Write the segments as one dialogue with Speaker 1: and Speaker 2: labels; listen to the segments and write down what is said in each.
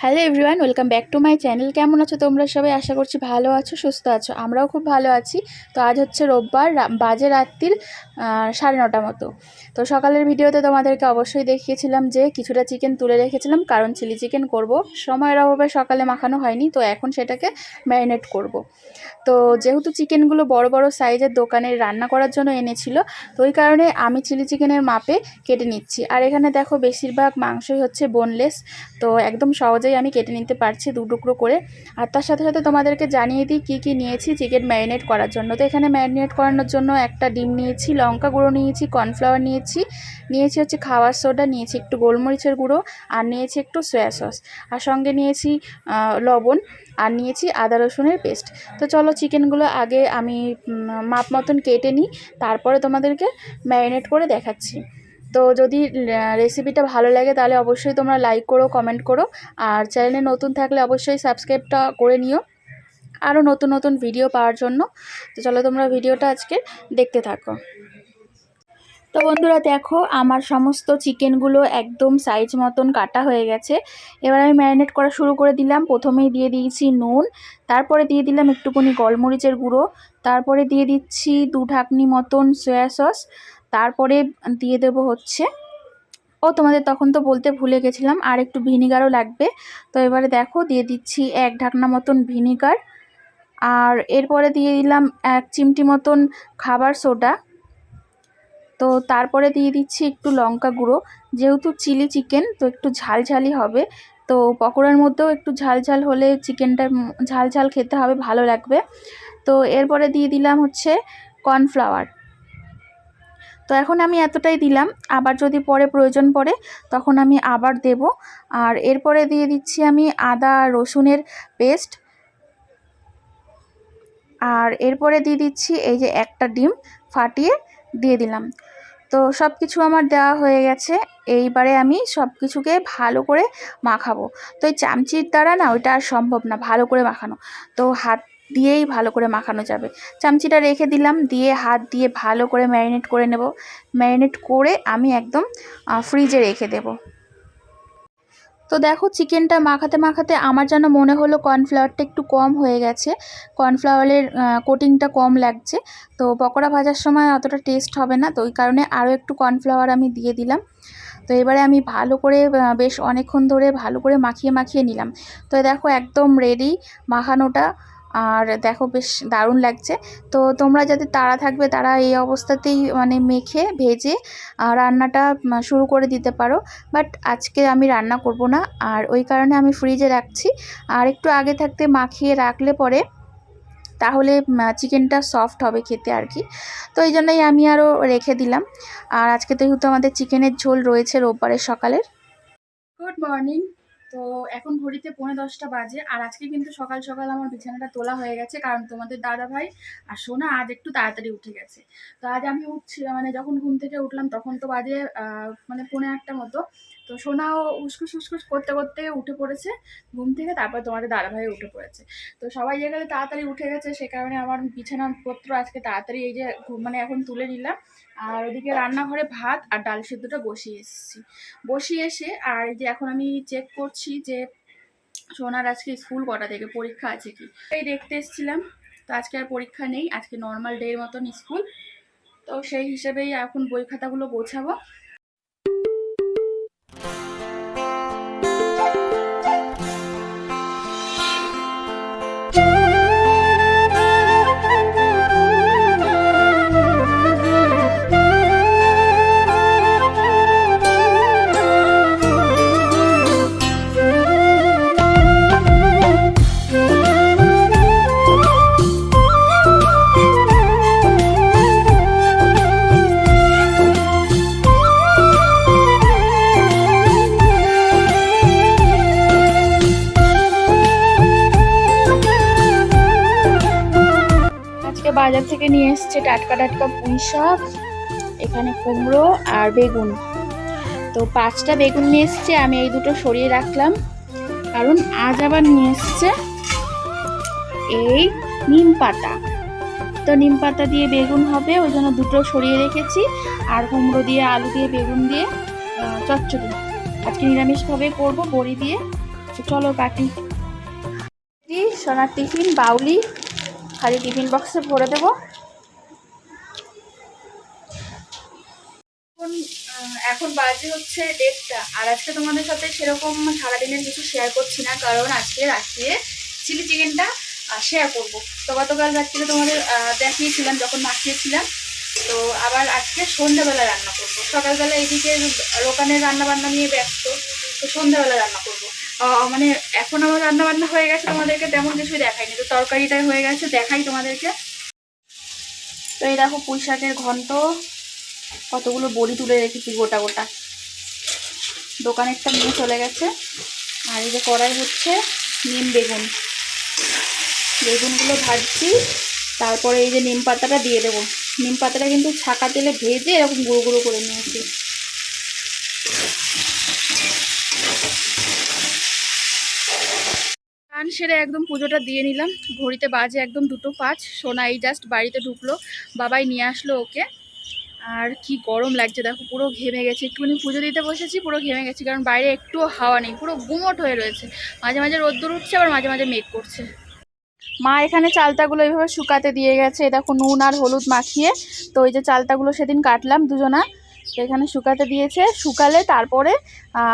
Speaker 1: Hello everyone, welcome back to my channel. কেমন আছো তোমরা সবাই? আশা করছি ভালো আছো, সুস্থ আছো। আমরাও খুব ভালো আছি। তো আজ হচ্ছে রোববার, বাজে রাত্রির 9:30 মতো। তো সকালের ভিডিওতে তোমাদেরকে অবশ্যই দেখিয়েছিলাম যে কিছুটা চিকেন তুলে রেখেছিলাম, কারণ চিলি চিকেন করব। সময়ের অভাবে সকালে মাখানো হয়নি, তো এখন সেটাকে ম্যারিনেট করব। তো যেহেতু চিকেনগুলো বড় বড় সাইজের দোকানে রান্না করার জন্য এনেছিল, তো ওই কারণে আমি চিলি চিকেনের মাপে কেটে নিচ্ছি। আর এখানে দেখো বেশিরভাগ মাংসই হচ্ছে বোনলেস, তো একদম সহজেই আমি কেটে নিতে পারছি 2 টুকরো করে। আর তার সাথে সাথে তোমাদেরকে জানিয়ে দিই কী কী নিয়েছি চিকেন ম্যারিনেট করার জন্য। তো এখানে ম্যারিনেট করানোর জন্য একটা ডিম নিয়েছি, লঙ্কা গুঁড়ো নিয়েছি, কর্নফ্লাওয়ার নিয়েছি হচ্ছে খাওয়ার সোডা, নিয়েছি একটু গোলমরিচের গুঁড়ো, আর নিয়েছি একটু সয়া সস, আর সঙ্গে নিয়েছি লবণ, আর নিয়েছি আদা রসুনের পেস্ট। তো চলো চিকেনগুলো আগে আমি মাপ মতন কেটে নিই, তারপরে তোমাদেরকে ম্যারিনেট করে দেখাচ্ছি। তো যদি রেসিপিটা ভালো লাগে তাহলে অবশ্যই তোমরা লাইক করো, কমেন্ট করো, আর চ্যানেলে নতুন থাকলে অবশ্যই সাবস্ক্রাইবটা করে নিও আরও নতুন নতুন ভিডিও পাওয়ার জন্য। তো চলো তোমরা ভিডিওটা আজকে দেখতে থাকো। তো বন্ধুরা দেখো, আমার সমস্ত চিকেনগুলো একদম সাইজ মতন কাটা হয়ে গেছে। এবার আমি ম্যারিনেট করা শুরু করে দিলাম। প্রথমেই দিয়ে দিয়েছি নুন, তারপরে দিয়ে দিলাম একটুখানি গোলমরিচের গুঁড়ো, তারপরে দিয়ে দিচ্ছি 2 ঢাকনি মতন সয়া সস, তারপরে দিয়ে দেবো হচ্ছে তোমাদের তখন তো বলতে ভুলে গেছিলাম, আর একটু ভিনিগারও লাগবে। তো এবারে দেখো দিয়ে দিচ্ছি 1 ঢাকনা মতন ভিনিগার, আর এরপরে দিয়ে দিলাম 1 চিমটি মতন খাবার সোডা। তো তারপরে দিয়ে দিচ্ছি একটু লঙ্কা গুঁড়ো, যেহেতু চিলি চিকেন তো একটু ঝালঝালি হবে, তো পকোড়ার মধ্যেও একটু ঝালঝাল হলে চিকেনটা ঝালঝাল খেতে হবে, ভালো লাগবে। তো এরপরে দিয়ে দিলাম হচ্ছে কর্নফ্লাওয়ার। তো এখন আমি এতটাই দিলাম, আবার যদি পরে প্রয়োজন পড়ে তখন আমি আবার দেব। আর এরপরে দিয়ে দিচ্ছি আমি আদা রসুনের পেস্ট, আর এরপরে দিয়ে দিচ্ছি এই যে একটা ডিম ফাটিয়ে দিয়ে দিলাম। তো সব কিছু আমার দেওয়া হয়ে গেছে। এইবারে আমি সব কিছুকে ভালো করে মাখাবো। তো এই চামচির দ্বারা না ওইটা আর সম্ভব না ভালো করে মাখানো, তো হাত দিয়েই ভালো করে মাখানো যাবে। চামচিটা রেখে দিলাম, দিয়ে হাত দিয়ে ভালো করে ম্যারিনেট করে নেব। ম্যারিনেট করে আমি একদম ফ্রিজে রেখে দেব। তো দেখো চিকেনটা মাখাতে মাখাতে আমার যেন মনে হলো কর্নফ্লাওয়ারটা একটু কম হয়ে গেছে, কর্নফ্লাওয়ারের কোটিংটা কম লাগছে। তো পকোড়া ভাজার সময় অতটা টেস্ট হবে না, তো ওই কারণে আরও একটু কর্নফ্লাওয়ার আমি দিয়ে দিলাম। তো এবারে আমি ভালো করে বেশ অনেকক্ষণ ধরে ভালো করে মাখিয়ে নিলাম। তো দেখো একদম রেডি মাখানোটা, আর দেখো বেশ দারুণ লাগছে। তো তোমরা যাদের তাড়া থাকবে তারা এই অবস্থাতেই মানে মেখে ভেজে রান্নাটা শুরু করে দিতে পারো, বাট আজকে আমি রান্না করব না, আর ওই কারণে আমি ফ্রিজে রাখছি। আর একটু আগে থাকতে মাখিয়ে রাখলে পরে তাহলে চিকেনটা সফট হবে খেতে আর কি। তো এই জন্যই আমি আরও রেখে দিলাম। আর আজকে তো যেহেতু আমাদের চিকেনের ঝোল রয়েছে রোববারের সকালের। Good morning. তো এখন ঘড়িতে 9:45 বাজে, আর আজকে কিন্তু সকাল সকাল আমার বিছানাটা তোলা হয়ে গেছে, কারণ তোমাদের দাদা ভাই আর সোনা আজ একটু তাড়াতাড়ি উঠে গেছে। তো আজ আমি উঠছি মানে যখন ঘুম থেকে উঠলাম তখন তো বাজে মানে 9:45 মতো। তো সোনাও উসকুস উসকুস করতে করতে উঠে পড়েছে ঘুম থেকে, তারপর তোমাদের দাদা ভাই উঠে পড়েছে। তো সবাই যে গেলে তাড়াতাড়ি উঠে গেছে, সে কারণে আমার বিছানাপত্র আজকে তাড়াতাড়ি এই যে মানে এখন তুলে নিলাম। আর ওদিকে রান্নাঘরে ভাত আর ডাল সিদ্ধটা বসিয়ে এসে আর এই যে এখন আমি চেক করছি যে সোনার আজকে স্কুল কটা থেকে পরীক্ষা আছে কি, এই দেখতে এসেছিলাম। তো আজকে আর পরীক্ষা নেই, আজকে নর্মাল ডের মতন স্কুল। তো সেই হিসেবেই এখন বই খাতাগুলো গোছাবো। বাজার থেকে নিয়ে এসছে টাটকা টাটকা পুঁই শাক, এখানে কুমড়ো আর বেগুন। তো 5টা বেগুন নিয়ে এসছে, আমি এই দুটো সরিয়ে রাখলাম, কারণ আজ আবার নিয়ে এসছে এই নিম পাতা। তো নিম পাতা দিয়ে বেগুন হবে, ওই জন্য দুটো সরিয়ে রেখেছি। আর কুমড়ো দিয়ে আলু দিয়ে বেগুন দিয়ে চচ্চড়ি আজকে নিরামিষভাবে করব, বড়ি দিয়ে। তো চলো কাটি। সোনার টিফিন বাউলি খালি টিফিন বক্সে ভরে দেবো। এখন বাজে হচ্ছে 1:30, আর আজকে তোমাদের সাথে সেরকম সারাদিনের কিছু শেয়ার করছি না, কারণ আজকে রাত্রে চিলি চিকেনটা শেয়ার করবো। তো গতকাল রাত্রে তোমাদের দেখিয়েছিলাম যখন মাখিয়েছিলাম, তো আবার আজকে সন্ধ্যাবেলা রান্না করবো। সকালবেলা এদিকে দোকানের রান্না বান্না নিয়ে ব্যস্ত, তো সন্ধ্যাবেলা রান্না করবো। মানে এখন আমার রান্না বান্না হয়ে গেছে, তোমাদেরকে তেমন কিছুই দেখাইনি, তো তরকারিটাই হয়ে গেছে, দেখাই তোমাদেরকে। তো এই দেখো পুঁই শাকের ঘন্ট, কতগুলো বড়ি তুলে রেখেছি গোটা গোটা, দোকানেরটা নিয়ে চলে গেছে। আর এই যে কড়াই হচ্ছে নিম বেগুন, বেগুনগুলো ভাজছি, তারপরে এই যে নিম পাতাটা দিয়ে দেবো। নিম পাতাটা কিন্তু ছাকা তেলে ভেজে এরকম গুঁড়ো গুঁড়ো করে নিয়েছি। গান সেরে একদম পুজোটা দিয়ে নিলাম। ঘড়িতে বাজে একদম 2:05। সোনা এই জাস্ট বাড়িতে ঢুকলো, বাবাই নিয়ে আসলো ওকে। আর কি গরম লাগছে দেখো, পুরো ঘেমে গেছে। একটুখানি পুজো দিতে বসেছি, পুরো ঘেমে গেছি, কারণ বাইরে একটুও হাওয়া নেই, পুরো গুমোট হয়ে রয়েছে। মাঝে মাঝে রোদ্দুর উঠছে, আবার মাঝে মাঝে মেঘ করছে। মা এখানে চালতাগুলো এইভাবে শুকাতে দিয়ে গেছে, দেখো নুন আর হলুদ মাখিয়ে। তো ওই যে চালতাগুলো সেদিন কাটলাম দুজনা, তো এখানে শুকাতে দিয়েছে, শুকালে তারপরে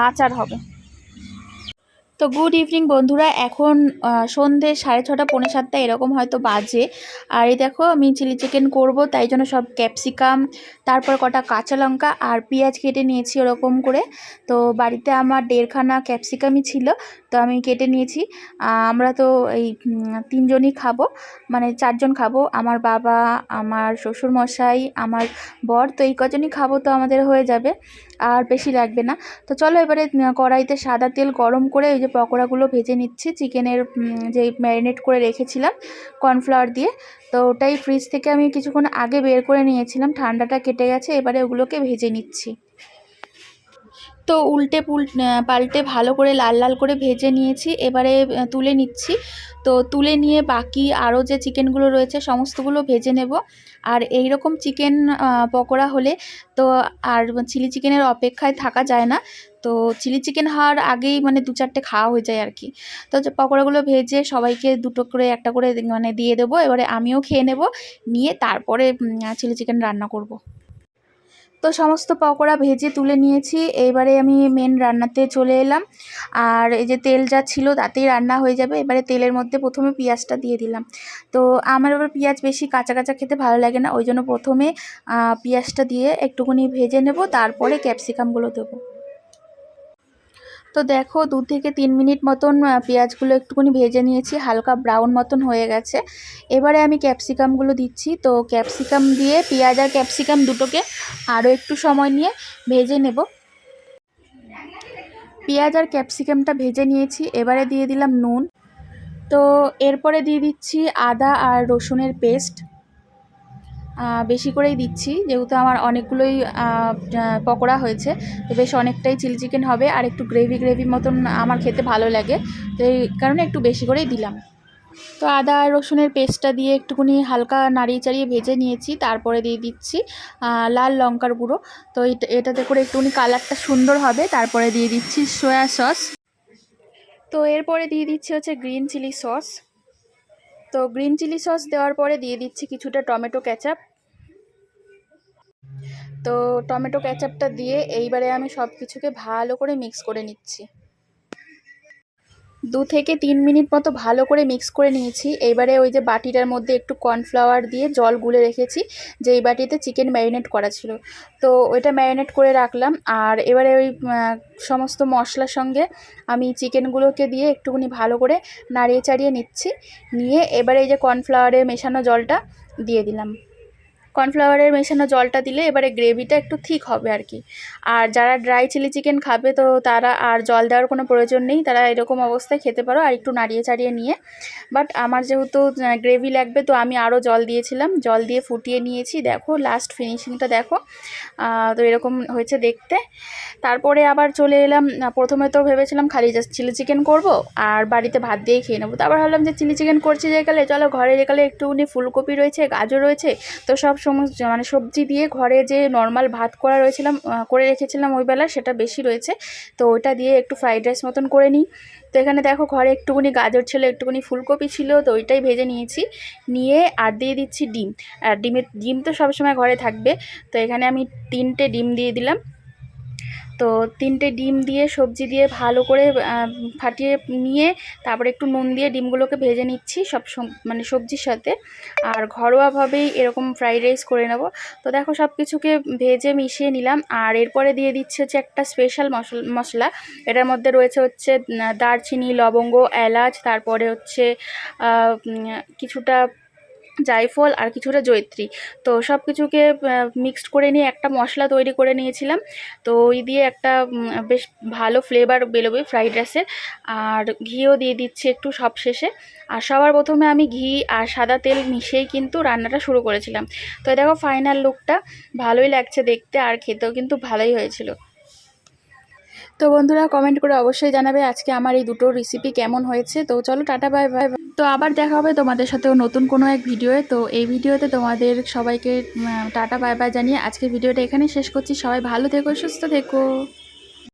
Speaker 1: আচার হবে। তো গুড ইভিনিং বন্ধুরা, এখন সন্ধে 6:30 6:45 এরকম হয়তো বাজে। আর এই দেখো আমি চিলি চিকেন করব, তাই জন্য সব ক্যাপসিকাম, তারপর কটা কাঁচা লঙ্কা আর পেঁয়াজ কেটে নিয়েছি ওরকম করে। তো বাড়িতে আমার 1.5খানা ক্যাপসিকামই ছিল, তো আমি কেটে নিয়েছি। আমরা তো এই 3জনই খাবো, মানে 4জন খাবো, আমার বাবা, আমার শ্বশুরমশাই, আমার বর, তো এই কজনই খাবো, তো আমাদের হয়ে যাবে, আর বেশি লাগবে না। তো চলো এবারে কড়াইতে সাদা তেল গরম করে ওই যে পকোড়াগুলো ভেজে নিচ্ছি। চিকেনের যে ম্যারিনেট করে রেখেছিলাম কর্নফ্লাওয়ার দিয়ে, তো ওটাই ফ্রিজ থেকে আমি কিছুক্ষণ আগে বের করে নিয়েছিলাম, ঠান্ডাটা কেটে গেছে। এবারে ওগুলোকে ভেজে নিচ্ছি। তো উল্টে পাল্টে ভালো করে লাল লাল করে ভেজে নিয়েছি, এবারে তুলে নিচ্ছি। তো তুলে নিয়ে বাকি আরও যে চিকেনগুলো রয়েছে সমস্তগুলো ভেজে নেব। আর এই রকম চিকেন পকোড়া হলে তো আর চিলি চিকেনের অপেক্ষায় থাকা যায় না। তো চিলি চিকেন হওয়ার আগেই মানে 2-4টে খাওয়া হয়ে যায় আর কি। তো পকোড়াগুলো ভেজে সবাইকে 2টো করে 1টা করে মানে দিয়ে দেবো। এবারে আমিও খেয়ে নেব, নিয়ে তারপরে চিলি চিকেন রান্না করব। তো সমস্ত পকোড়া ভেজে তুলে নিয়েছি, এবারে আমি মেন রান্নাতে চলে এলাম। আর এই যে তেল যা ছিল তাতেই রান্না হয়ে যাবে। এবারে তেলের মধ্যে প্রথমে পেঁয়াজটা দিয়ে দিলাম। তো আমার আবার পেঁয়াজ বেশি কাঁচা কাঁচা খেতে ভালো লাগে না, ওই জন্য প্রথমে পেঁয়াজটা দিয়ে একটুখানি ভেজে নেব, তারপরে ক্যাপসিকামগুলো দেবো। তো দেখো 2 থেকে 3 মিনিট মতন পেঁয়াজগুলো একটুখানি ভেজে নিয়েছি, হালকা ব্রাউন মতন হয়ে গেছে। এবারে আমি ক্যাপসিকামগুলো দিচ্ছি। তো ক্যাপসিকাম দিয়ে পেঁয়াজ আর ক্যাপসিকাম দুটোকে আরও একটু সময় নিয়ে ভেজে নেব। পেঁয়াজ আর ক্যাপসিকামটা ভেজে নিয়েছি, এবারে দিয়ে দিলাম নুন। তো এরপরে দিয়ে দিচ্ছি আদা আর রসুনের পেস্ট, বেশি করেই দিচ্ছি যেহেতু আমার অনেকগুলোই পকোড়া হয়েছে, তো বেশ অনেকটাই চিলি চিকেন হবে, আর একটু গ্রেভি গ্রেভি মতন আমার খেতে ভালো লাগে, তো এই কারণে একটু বেশি করেই দিলাম। তো আদা আর রসুনের পেস্টটা দিয়ে একটুখানি হালকা নাড়িয়ে চাড়িয়ে ভেজে নিয়েছি, তারপরে দিয়ে দিচ্ছি লাল লঙ্কার গুঁড়ো। তো এটাতে করে একটুখানি কালারটা সুন্দর হবে। তারপরে দিয়ে দিচ্ছি সয়া সস। তো এরপরে দিয়ে দিচ্ছি হচ্ছে গ্রিন চিলি সস। তো গ্রিন চিলি সস দেওয়ার পরে দিয়ে দিচ্ছি কিছুটা টমেটো কেচাপ। তো টমেটো কেচাপটা দিয়ে এইবারে আমি সব কিছুকে ভালো করে মিক্স করে নিচ্ছি। 2 থেকে 3 মিনিট মতো ভালো করে মিক্স করে নিয়েছি। এইবারে ওই যে বাটিটার মধ্যে একটু কর্নফ্লাওয়ার দিয়ে জল গুলে রেখেছি, যে এই বাটিতে চিকেন ম্যারিনেট করা ছিল, তো ওইটা ম্যারিনেট করে রাখলাম। আর এবারে ওই সমস্ত মশলার সঙ্গে আমি চিকেনগুলোকে দিয়ে একটুখানি ভালো করে নাড়িয়ে চাড়িয়ে নিচ্ছি। নিয়ে এবারে এই যে কর্নফ্লাওয়ারে মেশানো জলটা দিয়ে দিলাম। কর্নফ্লাওয়ারের মেশানো জলটা দিলে এবারে গ্রেভিটা একটু থিক হবে আর কি। আর যারা ড্রাই চিলি চিকেন খাবে তো তারা আর জল দেওয়ার কোনো প্রয়োজন নেই, তারা এরকম অবস্থায় খেতে পারো আর একটু নাড়িয়ে চাড়িয়ে নিয়ে। বাট আমার যেহেতু গ্রেভি লাগবে, তো আমি আরও জল দিয়েছিলাম, জল দিয়ে ফুটিয়ে নিয়েছি। দেখো লাস্ট ফিনিশিংটা দেখো, তো এরকম হয়েছে দেখতে। তারপরে আবার চলে এলাম, প্রথমে তো ভেবেছিলাম খালি জাস্ট চিলি চিকেন করব আর বাড়িতে ভাত দিয়েই খেয়ে নেবো। তারপর ভাবলাম যে চিলি চিকেন করছি যেকালে, চলো ঘরে যেকালে একটুখানি ফুলকপি রয়েছে, গাজর রয়েছে, তো সব সমস্ত মানে সবজি দিয়ে ঘরে যে নর্মাল ভাত করে রেখেছিলাম ওই বেলা, সেটা বেশি রয়েছে, তো ওইটা দিয়ে একটু ফ্রাইড রাইস মতন করে নিই। তো এখানে দেখো ঘরে একটুখানি গাজর ছিল, একটুখানি ফুলকপি ছিল, তো ওইটাই ভেজে নিয়েছি। নিয়ে আর দিয়ে দিচ্ছি ডিম। আর ডিম তো সবসময় ঘরে থাকবে, তো এখানে আমি 3টে ডিম দিয়ে দিলাম। তো 3টে ডিম দিয়ে সবজি দিয়ে ভালো করে ফাটিয়ে নিয়ে তারপরে একটু নুন দিয়ে ডিমগুলোকে ভেজে নিচ্ছি মানে সবজির সাথে। আর ঘরোয়াভাবেই এরকম ফ্রাইড রাইস করে নেব। তো দেখো সব কিছুকে ভেজে মিশিয়ে নিলাম। আর এরপরে দিয়ে দিচ্ছি হচ্ছে একটা স্পেশাল মশলা। এটার মধ্যে রয়েছে হচ্ছে দারচিনি, লবঙ্গ, এলাচ, তারপরে হচ্ছে কিছুটা জায়ফল আর কিছুটা জয়িত্রী। তো সব কিছুকে মিক্সড করে নিয়ে একটা মশলা তৈরি করে নিয়েছিলাম। তো ওই দিয়ে একটা বেশ ভালো ফ্লেভার বেরোবে ফ্রাইড রাইসের। আর ঘিও দিয়ে দিচ্ছি একটু সব শেষে। আর সবার প্রথমে আমি ঘি আর সাদা তেল মিশিয়েই কিন্তু রান্নাটা শুরু করেছিলাম। তো দেখো ফাইনাল লুকটা ভালোই লাগছে দেখতে, আর খেতেও কিন্তু ভালোই হয়েছিল। তো বন্ধুরা কমেন্ট করে অবশ্যই জানাবে আজকে আমার এই দুটো রেসিপি কেমন হয়েছে। তো চলো টাটা বাই বাই। তো আবার দেখা হবে তোমাদের সাথেও নতুন কোনো এক ভিডিওয়ে। তো এই ভিডিওতে তোমাদের সবাইকে টাটা বাই বাই জানিয়ে আজকের ভিডিওটা এখানেই শেষ করছি। সবাই ভালো থেকো, সুস্থ থেকো।